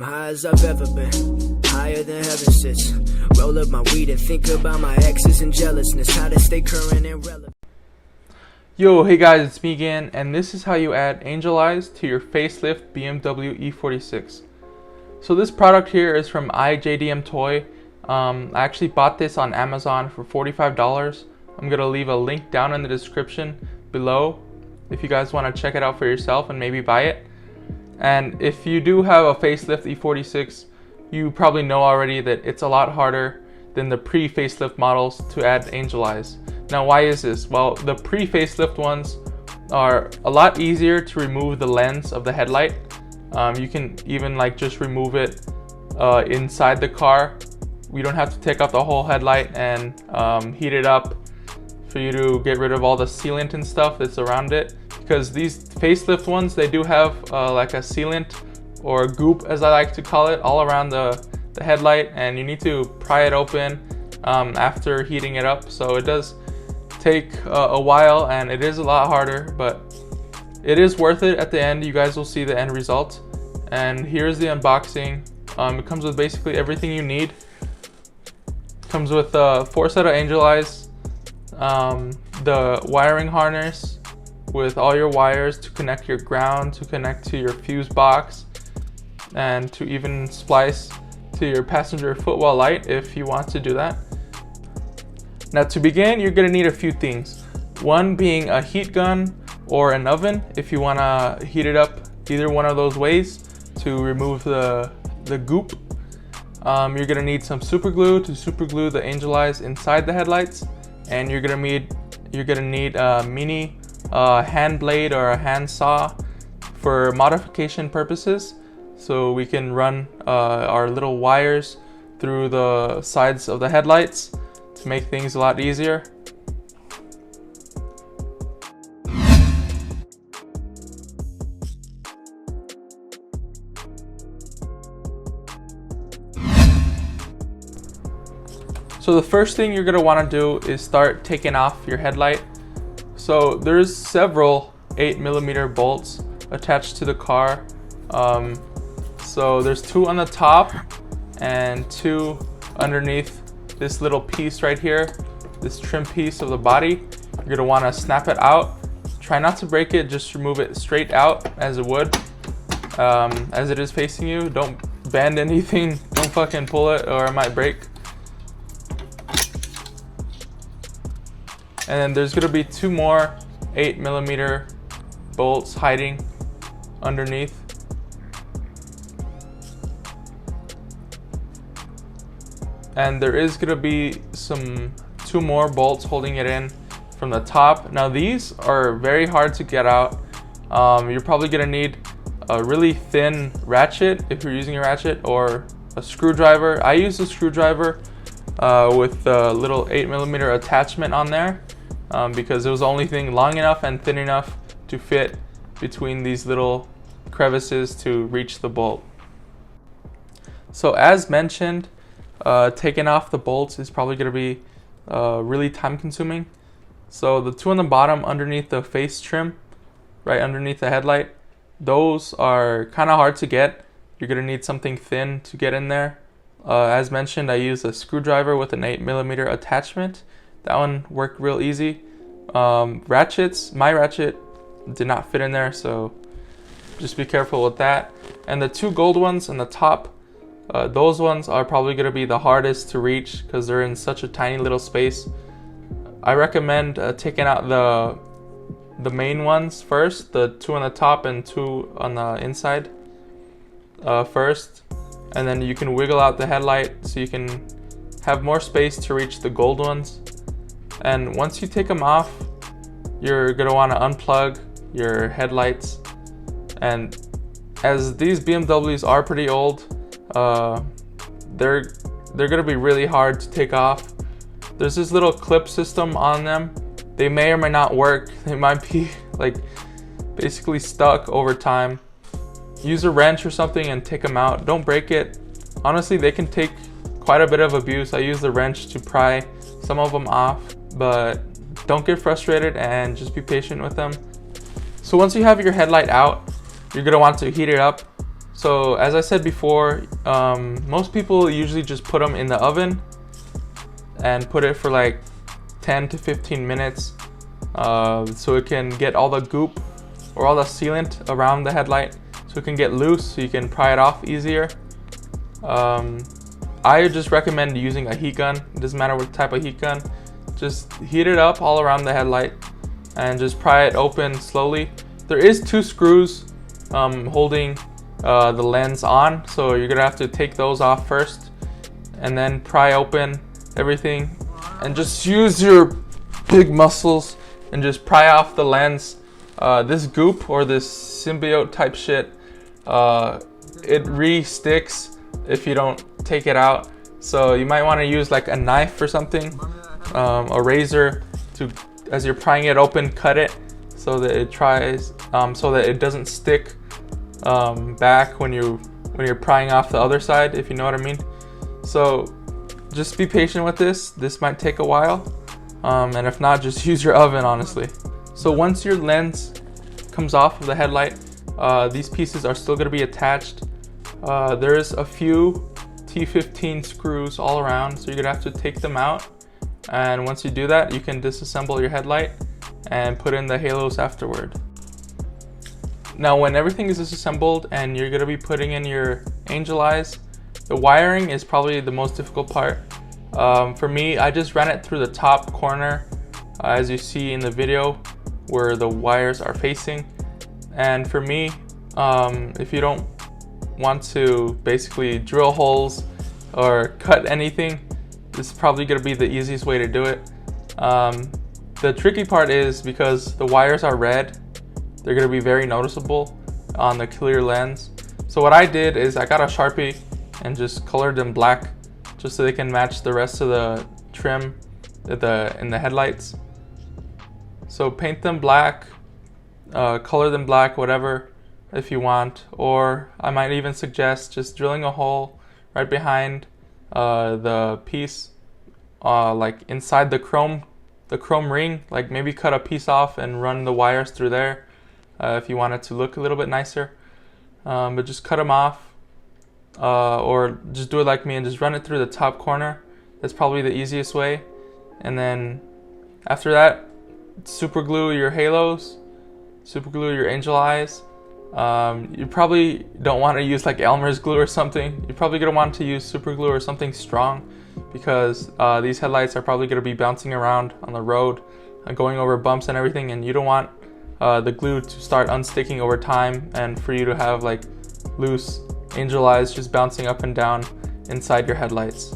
I'm high as I've ever been, higher than heaven sits. Roll up my weed and think about my exes and jealousness, how to stay current and relevant. Yo, hey guys, it's me again, and this is how you add angel eyes to your facelift BMW E46. So this product here is from iJDMToy. I actually bought this on Amazon for $45. I'm gonna leave a link down in the description below if you guys want to check it out for yourself and maybe buy it. And if you do have a facelift E46, you probably know already that it's a lot harder than the pre-facelift models to add angel eyes. Now, why is this? Well, the pre-facelift ones are a lot easier to remove the lens of the headlight. You can even just remove it inside the car. We don't have to take out the whole headlight and heat it up for you to get rid of all the sealant and stuff that's around it. Because these facelift ones, they do have like a sealant or a goop, as I like to call it, all around the headlight, and you need to pry it open after heating it up. So it does take a while, and it is a lot harder, but it is worth it at the end. You guys will see the end result. And here's the unboxing. It comes with basically everything you need. It comes with 4 set of angel eyes, the wiring harness with all your wires to connect your ground, to connect to your fuse box, and to even splice to your passenger footwell light if you want to do that. Now, to begin, you're gonna need a few things. One being a heat gun or an oven if you wanna heat it up either one of those ways to remove the goop. You're gonna need some super glue to super glue the angel eyes inside the headlights, and you're gonna need a mini hand blade or a hand saw for modification purposes, so we can run our little wires through the sides of the headlights to make things a lot easier. So the first thing you're going to want to do is start taking off your headlight. So there's several 8mm bolts attached to the car. So there's 2 on the top and 2 underneath this little piece right here, this trim piece of the body. You're going to want to snap it out. Try not to break it, just remove it straight out as it would, as it is facing you. Don't bend anything, don't fucking pull it or it might break. And then there's gonna be 2 more 8mm bolts hiding underneath. And there is gonna be 2 more bolts holding it in from the top. Now these are very hard to get out. You're probably gonna need a really thin ratchet if you're using a ratchet, or a screwdriver. I use a screwdriver with a little 8mm attachment on there. Because it was the only thing long enough and thin enough to fit between these little crevices to reach the bolt. So as mentioned, taking off the bolts is probably going to be really time consuming. So the 2 on the bottom underneath the face trim, right underneath the headlight, those are kind of hard to get. You're going to need something thin to get in there. As mentioned, I use a screwdriver with an 8mm attachment. That one worked real easy. Ratchets, my ratchet did not fit in there, so just be careful with that. And the 2 gold ones on the top, those ones are probably going to be the hardest to reach because they're in such a tiny little space. I recommend taking out the main ones first, the 2 on the top and 2 on the inside first, and then you can wiggle out the headlight so you can have more space to reach the gold ones. And once you take them off, you're gonna want to unplug your headlights. And as these BMWs are pretty old, they're gonna be really hard to take off. There's this little clip system on them. They may or may not work. They might be basically stuck over time. Use a wrench or something and take them out. Don't break it. Honestly, they can take quite a bit of abuse. I use the wrench to pry some of them off, but don't get frustrated and just be patient with them. So once you have your headlight out, you're gonna want to heat it up So as I said before, most people usually just put them in the oven and put it for like 10 to 15 minutes so it can get all the goop or all the sealant around the headlight, so it can get loose, so you can pry it off easier. I just recommend using a heat gun. It doesn't matter what type of heat gun. Just heat it up all around the headlight and just pry it open slowly. There is 2 screws holding the lens on, so you're gonna have to take those off first and then pry open everything, and just use your big muscles and just pry off the lens. This goop or this symbiote type shit, it re-sticks if you don't take it out. So you might want to use like a knife or something, a razor, to, as you're prying it open, cut it so that it so that it doesn't stick back when you're prying off the other side, if you know what I mean. So just be patient with this. This might take a while, and if not, just use your oven, honestly. So once your lens comes off of the headlight, these pieces are still going to be attached. There's a few T15 screws all around, so you're gonna have to take them out, and once you do that, you can disassemble your headlight and put in the halos afterward. Now when everything is disassembled and you're gonna be putting in your angel eyes, the wiring is probably the most difficult part. For me, I just ran it through the top corner, as you see in the video where the wires are facing. And for me, if you don't want to basically drill holes or cut anything, this is probably going to be the easiest way to do it. The tricky part is because the wires are red, they're going to be very noticeable on the clear lens. So what I did is I got a Sharpie and just colored them black, just so they can match the rest of the trim in the headlights. So paint them black, color them black, whatever, if you want. Or I might even suggest just drilling a hole right behind the piece, like inside the chrome ring. Like maybe cut a piece off and run the wires through there if you want it to look a little bit nicer. But just cut them off, or just do it like me and just run it through the top corner. That's probably the easiest way. And then after that, super glue your halos, super glue your angel eyes. You probably don't want to use like Elmer's glue or something. You're probably going to want to use super glue or something strong, because these headlights are probably going to be bouncing around on the road, going over bumps and everything, and you don't want the glue to start unsticking over time and for you to have like loose angel eyes just bouncing up and down inside your headlights.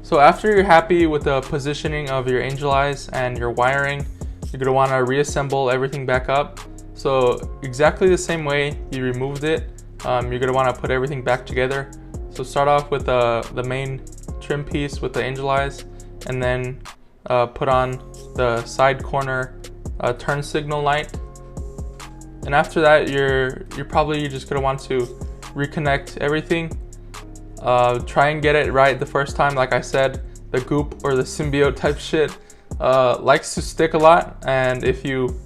So after you're happy with the positioning of your angel eyes and your wiring, you're going to want to reassemble everything back up. So exactly the same way you removed it, you're going to want to put everything back together. So start off with the main trim piece with the angel eyes, and then put on the side corner turn signal light. And after that, you're probably just going to want to reconnect everything. Try and get it right the first time. Like I said, the goop or the symbiote type shit likes to stick a lot, and if you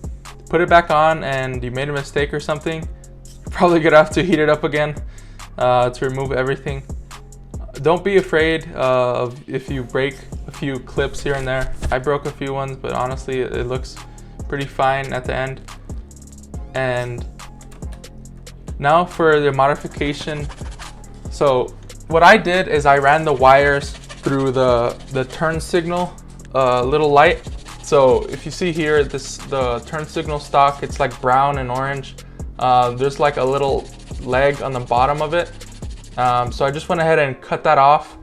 put it back on and you made a mistake or something, you're probably gonna have to heat it up again to remove everything. Don't be afraid of if you break a few clips here and there. I broke a few ones, but honestly it looks pretty fine at the end. And now for the modification. So what I did is I ran the wires through the turn signal little light. So if you see here, the turn signal stock, it's like brown and orange. There's like a little leg on the bottom of it. So I just went ahead and cut that off.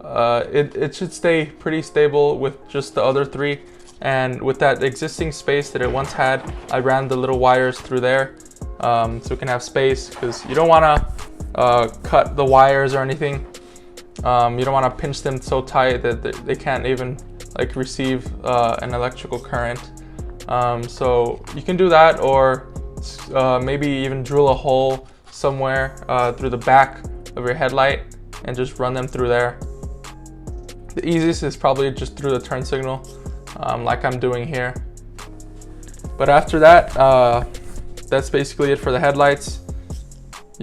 It should stay pretty stable with just the other three. And with that existing space that it once had, I ran the little wires through there so it can have space, because you don't want to cut the wires or anything. You don't want to pinch them so tight that they can't even like receive an electrical current. So you can do that, or maybe even drill a hole somewhere through the back of your headlight and just run them through there. The easiest is probably just through the turn signal, like I'm doing here. But after that, that's basically it for the headlights.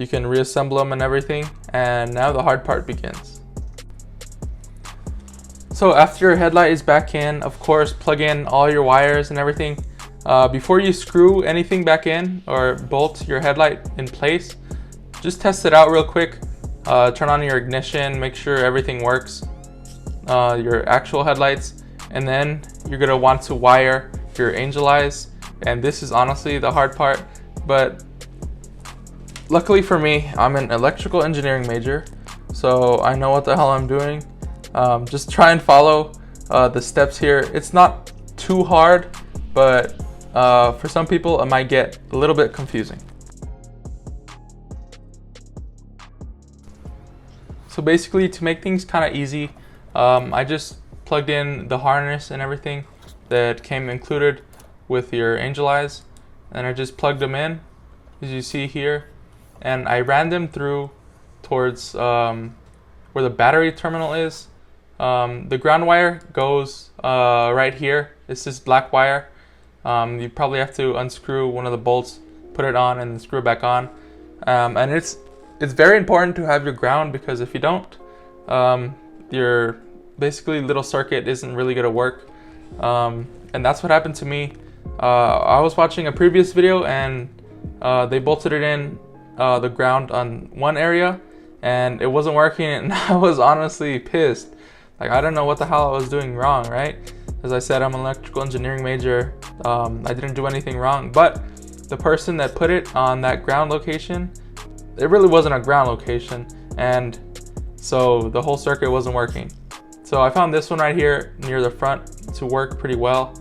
You can reassemble them and everything, and now the hard part begins. So after your headlight is back in, of course, plug in all your wires and everything. Before you screw anything back in or bolt your headlight in place, just test it out real quick. Turn on your ignition, make sure everything works, your actual headlights, and then you're gonna want to wire your angel eyes. And this is honestly the hard part, but luckily for me, I'm an electrical engineering major, so I know what the hell I'm doing. Just try and follow the steps here. It's not too hard, but for some people it might get a little bit confusing. So basically, to make things kind of easy, I just plugged in the harness and everything that came included with your angel eyes, and I just plugged them in, as you see here, and I ran them through towards where the battery terminal is. The ground wire goes right here. It's this black wire. You probably have to unscrew one of the bolts, put it on, and then screw it back on. And it's very important to have your ground, because if you don't, your basically little circuit isn't really gonna work. And that's what happened to me. I was watching a previous video, and they bolted it in the ground on one area, and it wasn't working, and I was honestly pissed. Like, I don't know what the hell I was doing wrong, right? As I said, I'm an electrical engineering major. I didn't do anything wrong, but the person that put it on that ground location, it really wasn't a ground location, and so the whole circuit wasn't working. So I found this one right here near the front to work pretty well,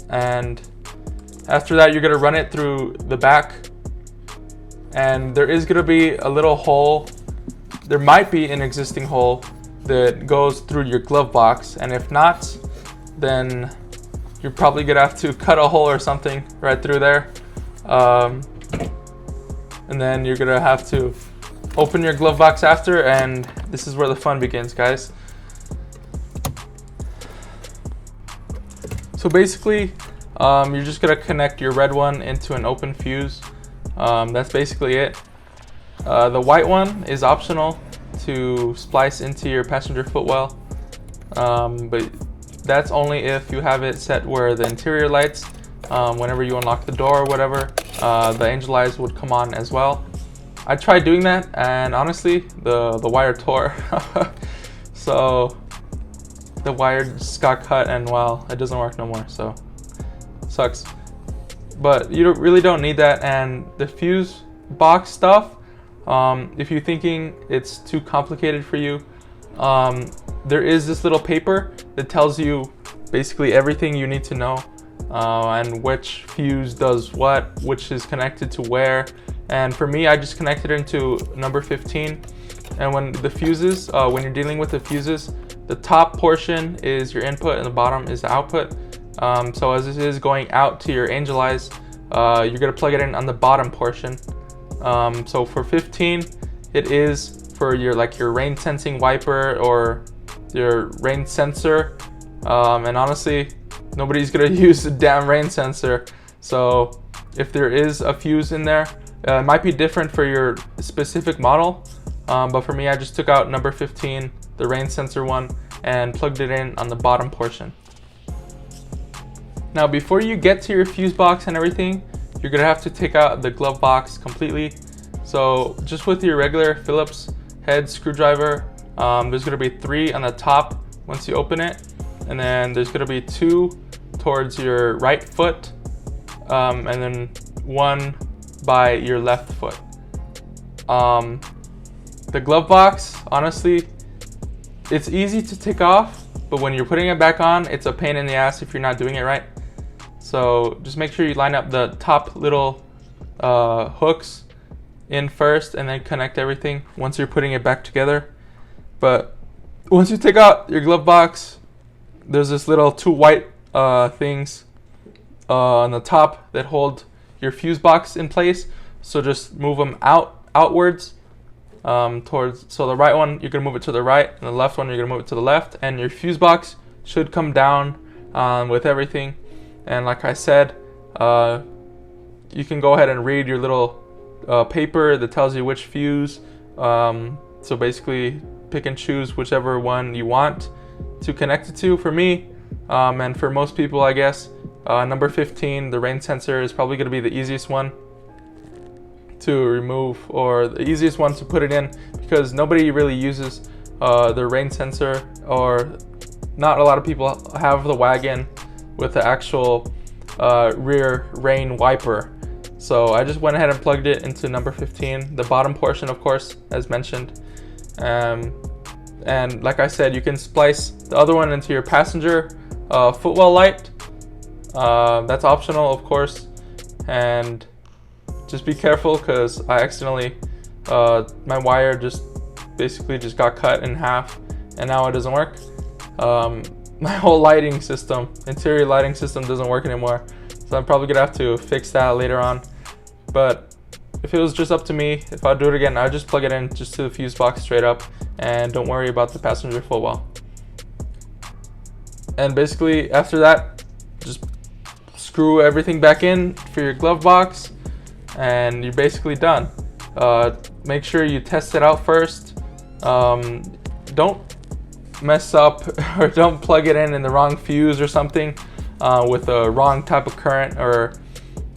and after that you're gonna run it through the back, and there is gonna be a little hole. There might be an existing hole that goes through your glove box, and if not, then you're probably gonna have to cut a hole or something right through there. And then you're gonna have to open your glove box after, and this is where the fun begins, guys. So basically, you're just gonna connect your red one into an open fuse. That's basically it. The white one is optional to splice into your passenger footwell, but that's only if you have it set where the interior lights, whenever you unlock the door or whatever, the angel eyes would come on as well. I tried doing that, and honestly, the wire tore. So the wire just got cut, and well, it doesn't work no more, so sucks. But you really don't need that. And the fuse box stuff, if you're thinking it's too complicated for you, there is this little paper that tells you basically everything you need to know, and which fuse does what, which is connected to where. And for me, I just connected into number 15. And when the fuses, when you're dealing with the fuses, the top portion is your input and the bottom is the output. So as this is going out to your angel eyes, you're gonna plug it in on the bottom portion. So for 15, it is for your rain sensing wiper or your rain sensor. And honestly, nobody's gonna use the damn rain sensor. So if there is a fuse in there, it might be different for your specific model. But for me, I just took out number 15, the rain sensor one, and plugged it in on the bottom portion. Now, before you get to your fuse box and everything, you're gonna have to take out the glove box completely. So just with your regular Phillips head screwdriver, there's gonna be 3 on the top once you open it, and then there's gonna be 2 towards your right foot, and then 1 by your left foot. The glove box, honestly, it's easy to take off, but when you're putting it back on, it's a pain in the ass if you're not doing it right. So just make sure you line up the top little hooks in first, and then connect everything once you're putting it back together. But once you take out your glove box, there's this little 2 white things on the top that hold your fuse box in place. So just move them outwards towards. So the right one, you're gonna move it to the right, and the left one, you're gonna move it to the left, and your fuse box should come down with everything. And like I said, you can go ahead and read your little paper that tells you which fuse. So basically pick and choose whichever one you want to connect it to. For me, and for most people, I guess, number 15, the rain sensor, is probably going to be the easiest one to remove, or the easiest one to put it in, because nobody really uses the rain sensor, or not a lot of people have the wagon with the actual rear rain wiper. So I just went ahead and plugged it into number 15, the bottom portion, of course, as mentioned. And like I said, you can splice the other one into your passenger footwell light. That's optional, of course, and just be careful, because I accidentally, my wire just basically just got cut in half, and now it doesn't work. My whole lighting system, interior lighting system, doesn't work anymore, so I'm probably gonna have to fix that later on. But if it was just up to me, if I do it again, I'd just plug it in just to the fuse box straight up, and don't worry about the passenger footwell. And basically after that, just screw everything back in for your glove box, and you're basically done. Make sure you test it out first. Don't mess up or don't plug it in the wrong fuse or something with a wrong type of current, or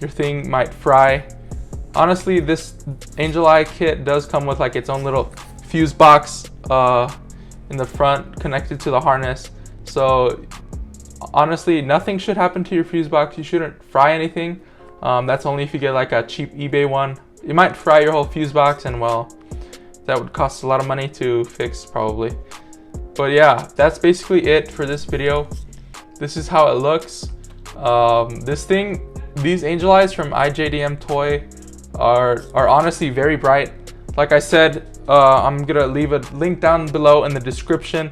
your thing might fry. Honestly, this Angel Eye kit does come with like its own little fuse box in the front connected to the harness. So honestly, nothing should happen to your fuse box. You shouldn't fry anything. That's only if you get like a cheap eBay one. It might fry your whole fuse box, and well, that would cost a lot of money to fix probably. But yeah, that's basically it for this video. This is how it looks. These Angel Eyes from iJDMToy are honestly very bright. Like I said, I'm gonna leave a link down below in the description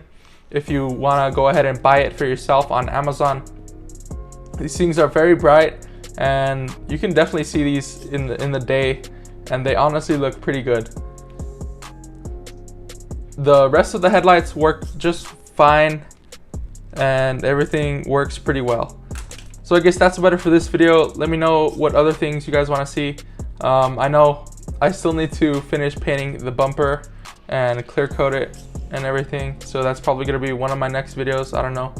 if you wanna go ahead and buy it for yourself on Amazon. These things are very bright, and you can definitely see these in the day, and they honestly look pretty good. The rest of the headlights work just fine, and everything works pretty well. So I guess that's about it for this video. Let me know what other things you guys want to see. I know I still need to finish painting the bumper and clear coat it and everything, so that's probably going to be one of my next videos. I don't know,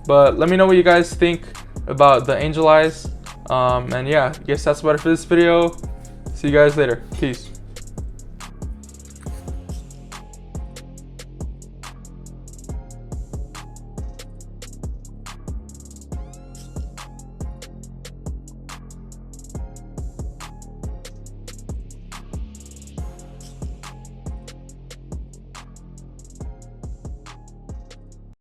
but let me know what you guys think about the Angel Eyes. And yeah, I guess that's about it for this video. See you guys later. Peace.